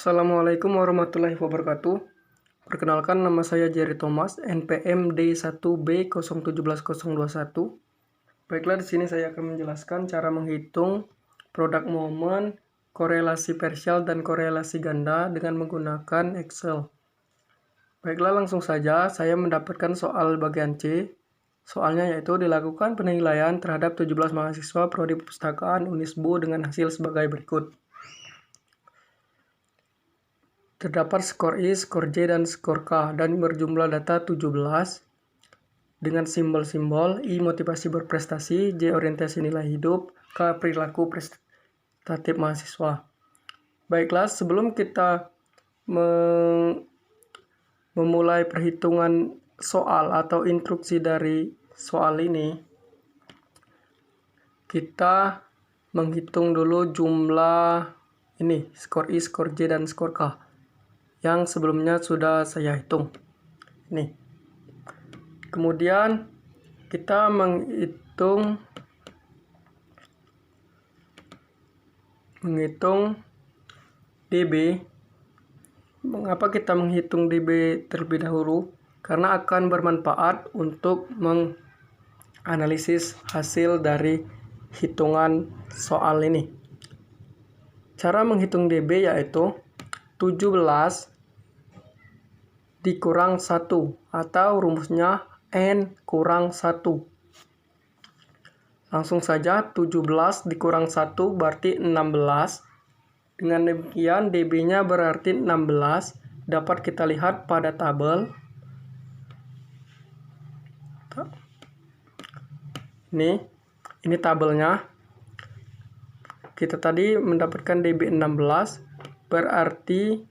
Assalamualaikum warahmatullahi wabarakatuh. Perkenalkan, nama saya Jerry Thomas, NPM D1B017021. Baiklah, di sini saya akan menjelaskan cara menghitung produk momen, korelasi partial dan korelasi ganda dengan menggunakan Excel. Baiklah, langsung saja saya mendapatkan soal bagian C. Soalnya yaitu dilakukan penilaian terhadap 17 mahasiswa prodi perpustakaan Unisbu dengan hasil sebagai berikut. Terdapat skor I, skor J, dan skor K, dan berjumlah data 17 dengan simbol-simbol I motivasi berprestasi, J orientasi nilai hidup, K perilaku prestatif mahasiswa. Baiklah, sebelum kita memulai perhitungan soal atau instruksi dari soal ini, kita menghitung dulu jumlah ini, skor I, skor J, dan skor K yang sebelumnya sudah saya hitung. Nih. Kemudian kita menghitung DB. Mengapa kita menghitung DB terlebih dahulu? Karena akan bermanfaat untuk menganalisis hasil dari hitungan soal ini. Cara menghitung DB yaitu 17 dikurang 1 atau rumusnya N kurang 1. Langsung saja 17 dikurang 1 berarti 16. Dengan demikian DB-nya berarti 16. Dapat kita lihat pada tabel. Ini tabelnya. Kita tadi mendapatkan DB 16 berarti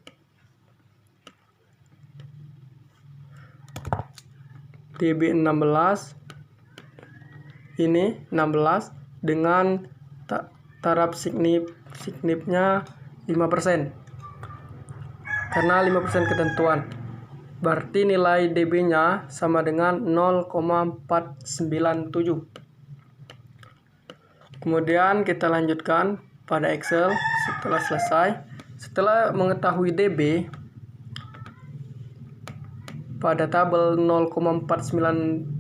DB 16 ini 16 dengan taraf signifnya 5%. Karena 5% ketentuan. Berarti nilai DB-nya sama dengan 0,497. Kemudian kita lanjutkan pada Excel setelah selesai. Setelah mengetahui DB, pada tabel 0,497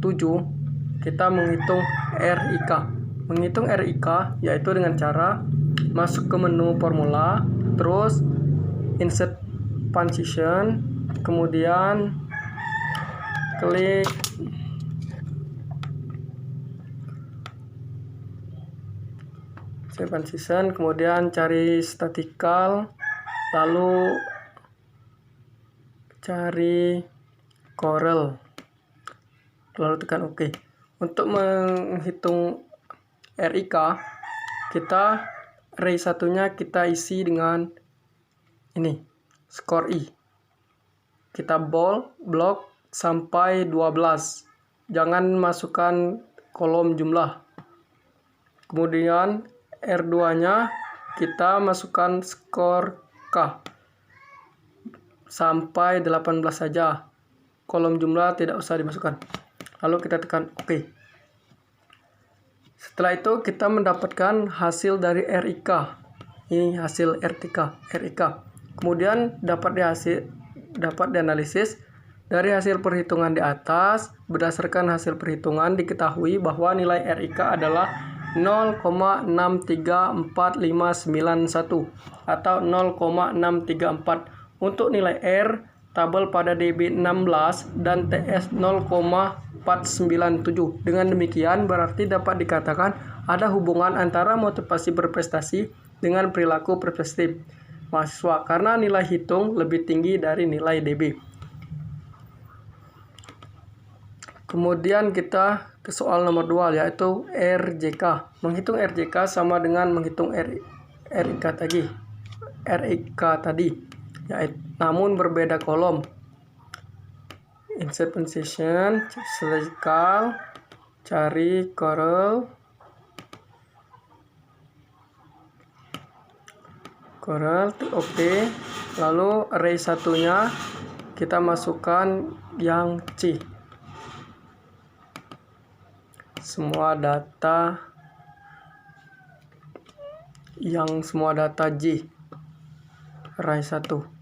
kita menghitung RIK. Menghitung RIK yaitu dengan cara masuk ke menu formula, terus insert function, kemudian klik save function, kemudian cari statistical, lalu cari Corel, lalu tekan OK. Untuk menghitung RIK, kita array satunya kita isi dengan ini, skor I. Kita blok sampai 12. Jangan masukkan kolom jumlah. Kemudian R2-nya kita masukkan skor K. Sampai 18 saja. Kolom jumlah tidak usah dimasukkan. Lalu kita tekan OK. Setelah itu kita mendapatkan hasil dari RIK. Ini hasil RIK. Kemudian dapat dianalisis dari hasil perhitungan di atas. Berdasarkan hasil perhitungan diketahui bahwa nilai RIK adalah 0,634591 atau 0,634. Untuk nilai R, tabel pada DB 16 dan TS 0,497. Dengan demikian berarti dapat dikatakan ada hubungan antara motivasi berprestasi dengan perilaku prestatif mahasiswa karena nilai hitung lebih tinggi dari nilai DB. Kemudian kita ke soal nomor 2 yaitu RJK. Menghitung RJK sama dengan menghitung RIK tadi. Namun berbeda kolom. Insert function, statistical, cari Corel, OK. Lalu array satunya kita masukkan yang C. Semua data J. array 1.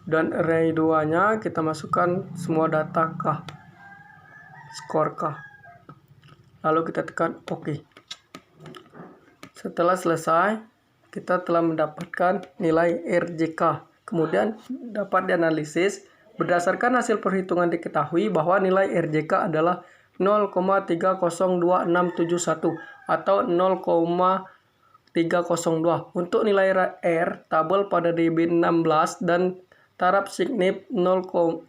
Dan array 2-nya kita masukkan semua data K, skor K. Lalu kita tekan OK. Setelah selesai, kita telah mendapatkan nilai RJK. Kemudian dapat dianalisis berdasarkan hasil perhitungan diketahui bahwa nilai RJK adalah 0,302671 atau 0,302. Untuk nilai R tabel pada DB16 dan taraf signif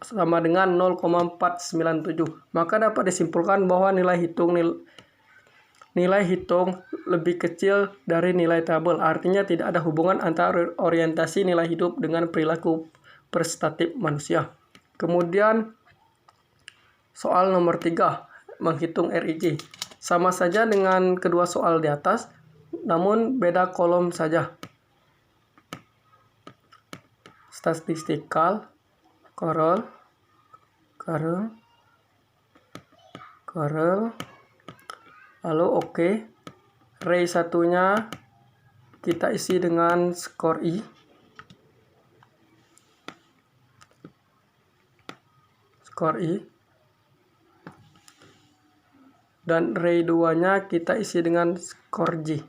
sama dengan 0,497. Maka dapat disimpulkan bahwa nilai hitung lebih kecil dari nilai tabel. Artinya tidak ada hubungan antara orientasi nilai hidup dengan perilaku prestatif manusia. Kemudian soal nomor 3, menghitung RIJ. Sama saja dengan kedua soal di atas, namun beda kolom saja. Statistical, Corel, lalu OK. Array 1-nya kita isi dengan skor I. Dan array 2-nya kita isi dengan skor J.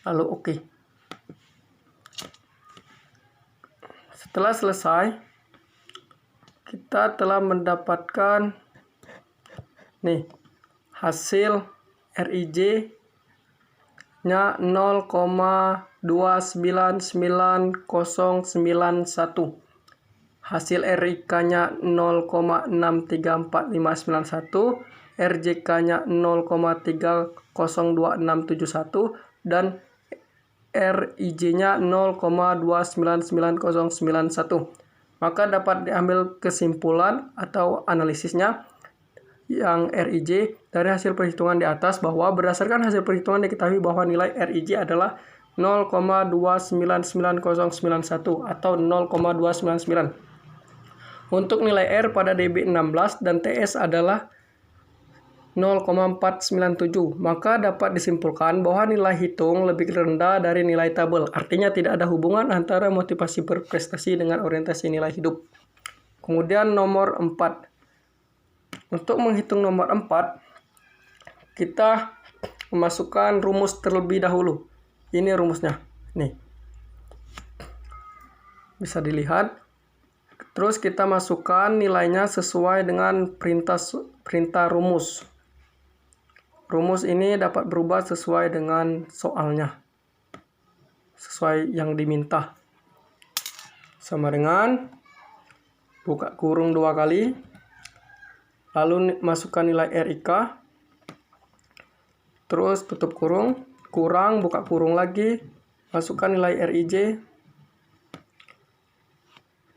Lalu OK. Setelah selesai, kita telah mendapatkan hasil RIJ-nya 0,299091. Hasil RIK-nya 0,634591, RJK-nya 0,302671, dan RIJ-nya 0,299091. Maka dapat diambil kesimpulan atau analisisnya yang RIJ dari hasil perhitungan di atas bahwa berdasarkan hasil perhitungan diketahui bahwa nilai RIJ adalah 0,299091 atau 0,299. Untuk nilai R pada DB16 dan TS adalah 0,497. Maka dapat disimpulkan bahwa nilai hitung lebih rendah dari nilai tabel. Artinya tidak ada hubungan antara motivasi berprestasi dengan orientasi nilai hidup. Kemudian nomor 4. Untuk menghitung nomor 4, kita memasukkan rumus terlebih dahulu. Ini rumusnya. Bisa dilihat. Terus kita masukkan nilainya sesuai dengan perintah rumus. Rumus ini dapat berubah sesuai dengan soalnya, sesuai yang diminta. Sama dengan buka kurung 2 kali, lalu masukkan nilai RIK, terus tutup kurung, kurang, buka kurung lagi, masukkan nilai RIJ,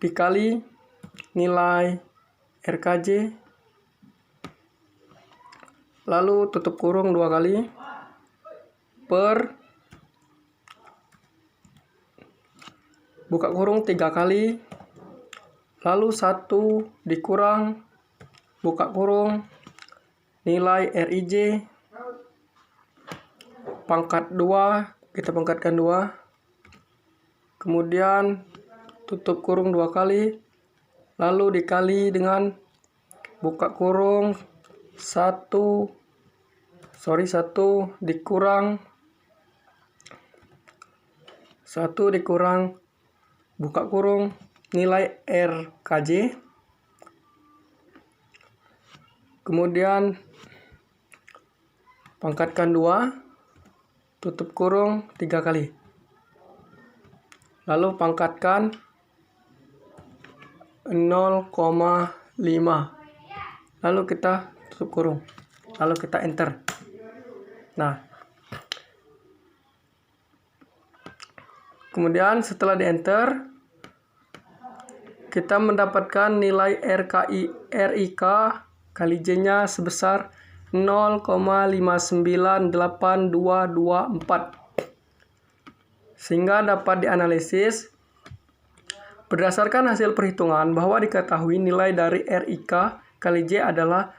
dikali nilai RKJ, lalu tutup kurung 2 kali, per buka kurung 3 kali, lalu 1 dikurang, buka kurung, nilai RIJ, pangkat 2, kita pangkatkan 2, kemudian tutup kurung 2 kali, lalu dikali dengan buka kurung 1 dikurang, 1 dikurang, buka kurung, nilai RKJ, kemudian pangkatkan 2, tutup kurung 3 kali. Lalu pangkatkan 0,5. Lalu kita tutup kurung. Lalu kita enter. Kemudian setelah di enter, kita mendapatkan nilai RIK kali J-nya sebesar 0,598224. Sehingga dapat dianalisis berdasarkan hasil perhitungan bahwa diketahui nilai dari RIK kali J adalah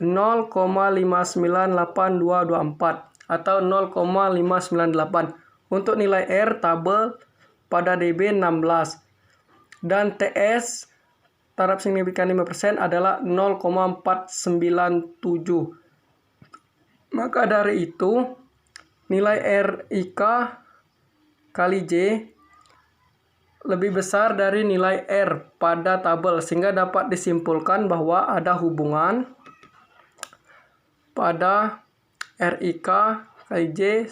0,598224 atau 0,598. Untuk nilai R tabel pada DB 16 dan TS taraf signifikan 5% adalah 0,497. Maka dari itu nilai RIK kali J lebih besar dari nilai R pada tabel, sehingga dapat disimpulkan bahwa ada hubungan pada RIK kali J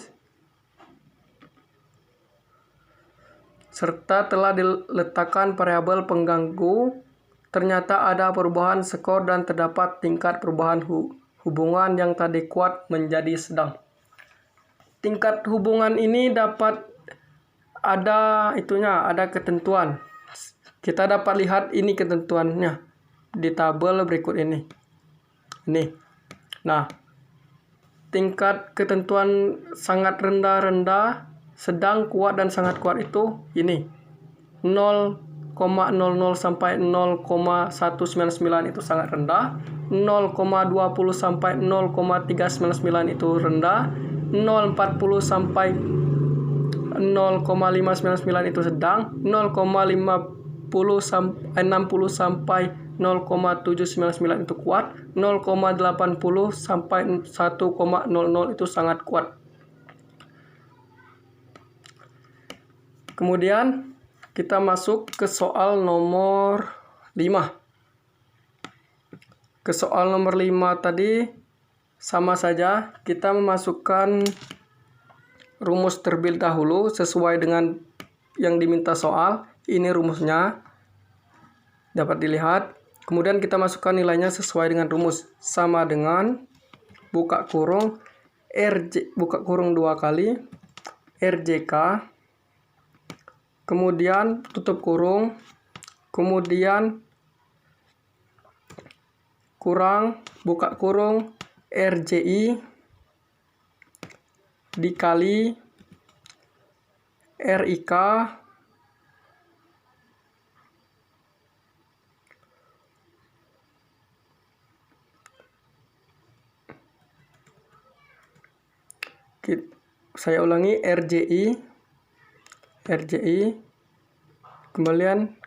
serta telah diletakkan variabel pengganggu. Ternyata ada perubahan skor dan terdapat tingkat perubahan hubungan yang tadi kuat menjadi sedang. Tingkat hubungan ini dapat ada ketentuan. Kita dapat lihat ini ketentuannya di tabel berikut ini. Nah, tingkat ketentuan sangat rendah, sedang, kuat, dan sangat kuat itu ini. 0,00 sampai 0,199 itu sangat rendah, 0,20 sampai 0,399 itu rendah, 0,40 sampai 0,599 itu sedang, 0,60 sampai 0,799 itu kuat, 0,80 sampai 1,00 itu sangat kuat. Kemudian kita masuk ke soal nomor 5. Ke soal nomor 5 tadi sama saja, kita memasukkan rumus terlebih dahulu sesuai dengan yang diminta soal. Ini rumusnya dapat dilihat. Kemudian kita masukkan nilainya sesuai dengan rumus, sama dengan buka kurung RJ buka kurung 2 kali RJK, kemudian tutup kurung, kemudian kurang buka kurung RJI dikali RIK saya ulangi RJI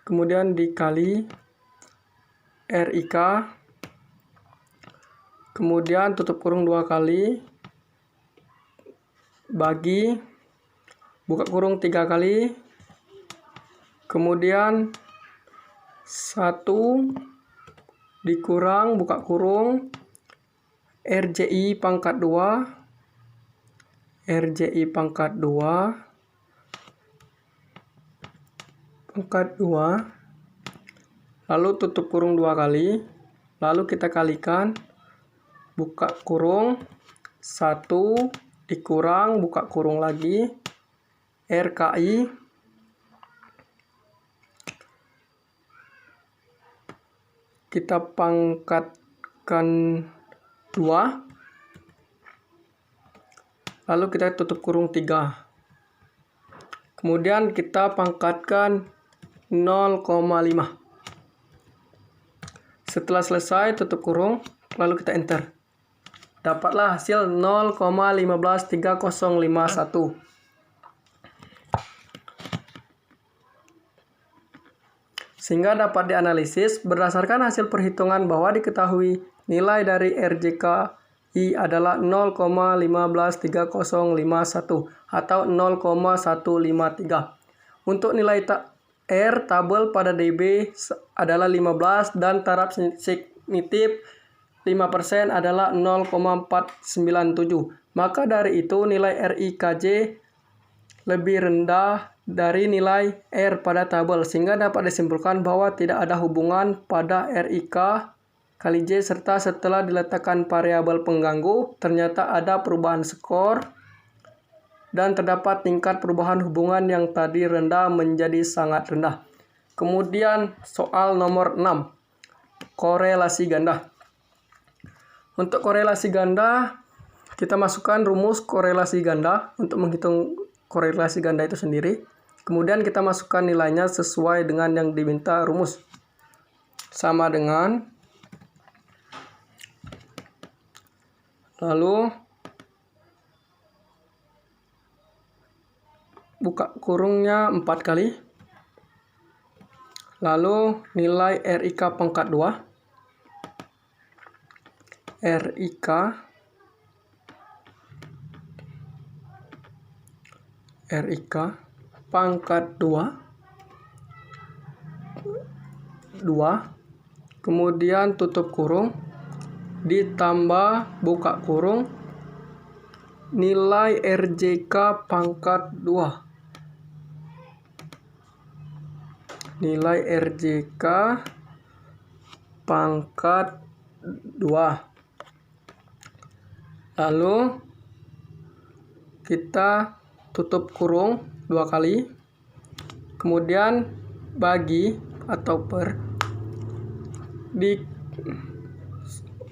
kemudian dikali RIK, kemudian tutup kurung 2 kali bagi buka kurung 3 kali, kemudian 1 dikurang buka kurung RJI pangkat 2 lalu tutup kurung 2 kali, lalu kita kalikan buka kurung 1 dikurang buka kurung lagi RKI kita pangkatkan 2, lalu kita tutup kurung 3, kemudian kita pangkatkan 0,5. Setelah selesai tutup kurung, lalu kita enter. Dapatlah hasil 0,153051. Sehingga dapat dianalisis berdasarkan hasil perhitungan bahwa diketahui nilai dari RJKI adalah 0,153051 atau 0,153. Untuk nilai R tabel pada DB adalah 15 dan taraf signifikan 5% adalah 0,497. Maka dari itu nilai RIKJ lebih rendah dari nilai R pada tabel, sehingga dapat disimpulkan bahwa tidak ada hubungan pada RIK kali J serta setelah diletakkan variabel pengganggu ternyata ada perubahan skor dan terdapat tingkat perubahan hubungan yang tadi rendah menjadi sangat rendah. Kemudian soal nomor 6, korelasi ganda. Untuk korelasi ganda, kita masukkan rumus korelasi ganda untuk menghitung korelasi ganda itu sendiri. Kemudian kita masukkan nilainya sesuai dengan yang diminta rumus. Sama dengan Lalu buka kurungnya 4 kali. Lalu nilai RIK pangkat 2. RIK pangkat 2. Kemudian tutup kurung ditambah buka kurung nilai RJK pangkat 2. Nilai RJK pangkat 2. Lalu kita tutup kurung 2 kali. Kemudian bagi atau per.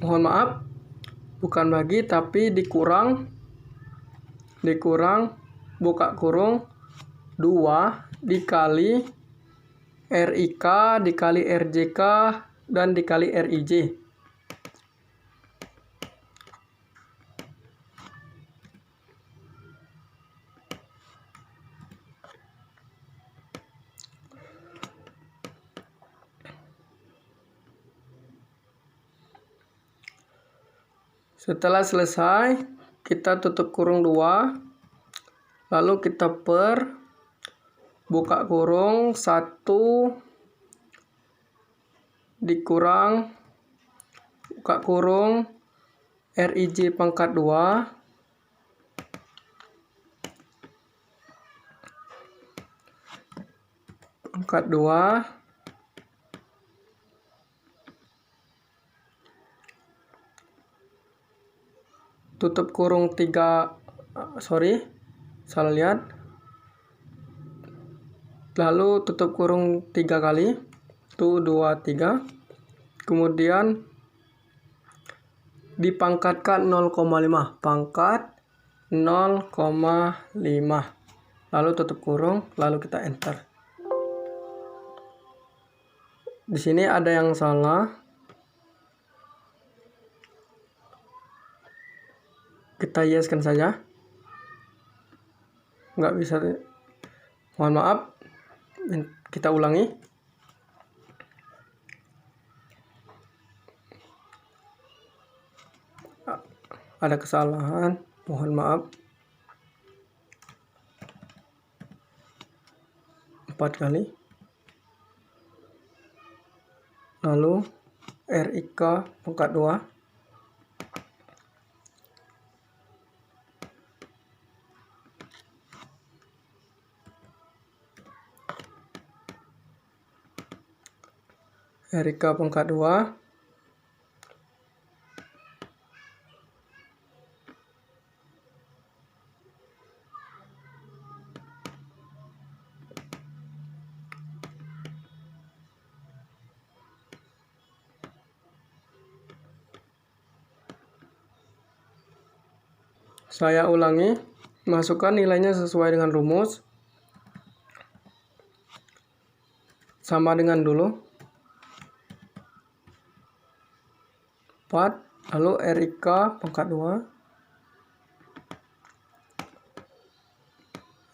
Mohon maaf, bukan bagi tapi dikurang buka kurung 2 dikali RIK dikali RJK dan dikali RIJ. Setelah selesai, kita tutup kurung 2, lalu kita per, buka kurung 1 dikurang buka kurung RIJ pangkat 2 tutup kurung 3, salah lihat. Lalu tutup kurung 3 kali, 1, 2, 3. Kemudian dipangkatkan 0,5, pangkat 0,5. Lalu tutup kurung, lalu kita enter. Di sini ada yang salah. Kita yeskan saja. Nggak bisa. Mohon maaf. Kita ulangi. Ada kesalahan. Mohon maaf. 4 kali. Lalu RIK pangkat 2. RIK pangkat 2. Saya ulangi, masukkan nilainya sesuai dengan rumus. Sama dengan dulu. 4, lalu RIK pangkat 2.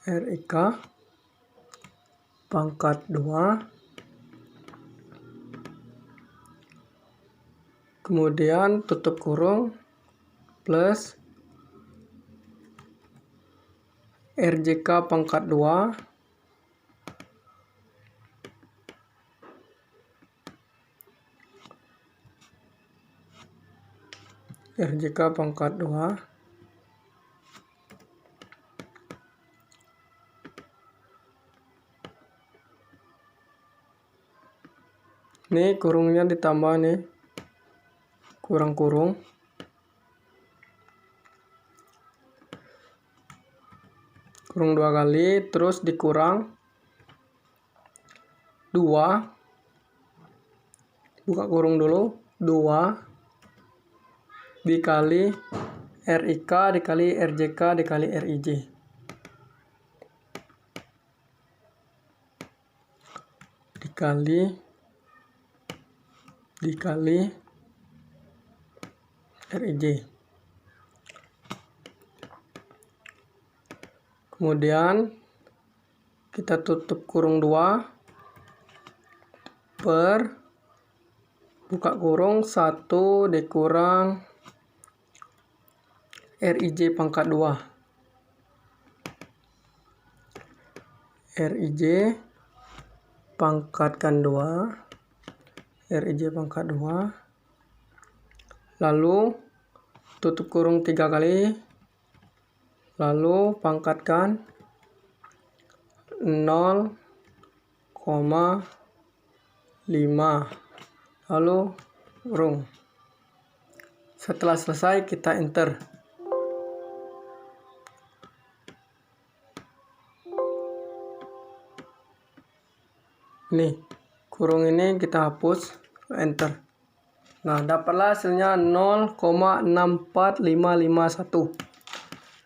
RIK pangkat 2. Kemudian tutup kurung plus RJK pangkat 2 RJK pangkat 2 ini kurungnya ditambah nih, kurang kurung. Kurung 2 kali, terus dikurang 2, buka kurung dulu, 2 dikali RIK dikali RJK dikali RIJ. Dikali RIJ. Kemudian kita tutup kurung 2 per buka kurung 1 dikurang Rij pangkat 2. Rij pangkatkan 2. Rij pangkat 2. Lalu tutup kurung 3 kali. Lalu pangkatkan 0,5. Lalu kurung. Setelah selesai kita enter. Nih, kurung ini kita hapus, enter. Nah, dapatlah hasilnya 0,64551.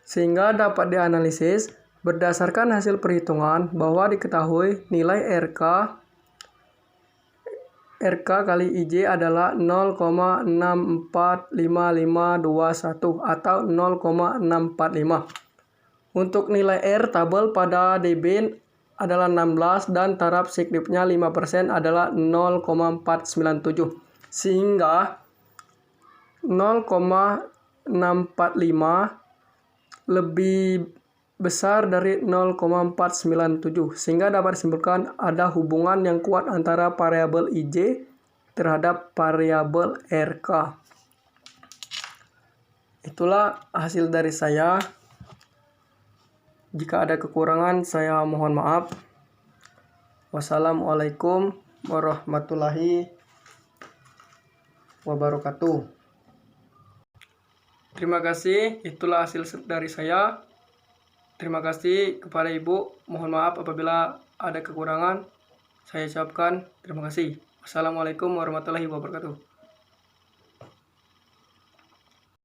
Sehingga dapat dianalisis berdasarkan hasil perhitungan bahwa diketahui nilai RK kali IJ adalah 0,645521 atau 0,645. Untuk nilai R tabel pada dB adalah 16 dan taraf signifiknya 5% adalah 0,497. Sehingga 0,645 lebih besar dari 0,497. Sehingga dapat disimpulkan ada hubungan yang kuat antara variabel IJ terhadap variabel RK. Itulah hasil dari saya. Jika ada kekurangan, saya mohon maaf. Wassalamualaikum warahmatullahi wabarakatuh. Terima kasih, itulah hasil dari saya. Terima kasih kepada Ibu. Mohon maaf apabila ada kekurangan. Saya ucapkan terima kasih. Wassalamualaikum warahmatullahi wabarakatuh.